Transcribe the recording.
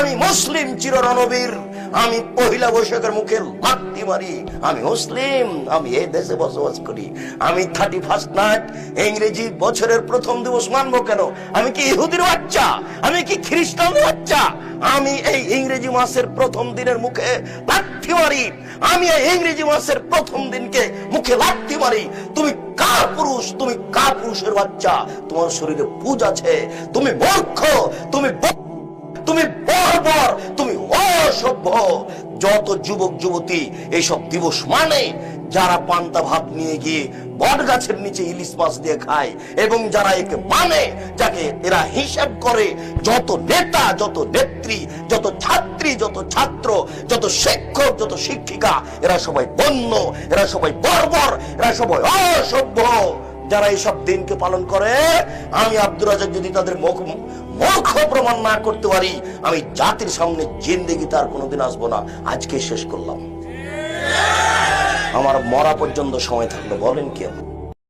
আমি মুসলিম চিররণবীর, আমি পহিলা বৈশাখের মুখে লাথি মারি, আমি মুসলিম, আমি এই দেশে বসবাস করি। আমি 31st নাইট ইংরেজি বছরের প্রথম দিবস মানবো কেন? আমি কি ইহুদির বাচ্চা? আমি কি খ্রিস্টানদের বাচ্চা? আমি এই ইংরেজি মাসের প্রথম দিনের মুখে লাথি মারি, আমি এই ইংরেজি মাসের প্রথম দিনকে মুখে লাথি মারি। তুমি কার পুরুষ? তুমি কার পুরুষের বাচ্চা? তোমার শরীরে পুজ আছে, তুমি মূর্খ, তুমি বর্বর, তুমি অসভ্য। যত যুবক যুবতী এইসব দিবস মানে, যারা পান্তা ভাত নিয়ে গিয়ে বট গাছের নিচে ইলিশ মাছ দিয়ে খায়, এবং যারা একে মানে, যাকে এরা হিসাব করে, যত নেতা, যত নেত্রী, যত ছাত্রী, যত ছাত্র, যত শিক্ষক, যত শিক্ষিকা, এরা সবাই বন্য, এরা সবাই বর্বর, এরা সবাই অসভ্য। যারা এইসব দিনকে পালন করে, আমি আব্দুর রাজ্জাক যদি তাদের মূর্খ প্রমাণ না করতে পারি, আমি জাতির সামনে জিন্দেগি তার কোনোদিন আসবো না। আজকে শেষ করলাম, আমার মরা পর্যন্ত সময় থাকলে বলেন কি?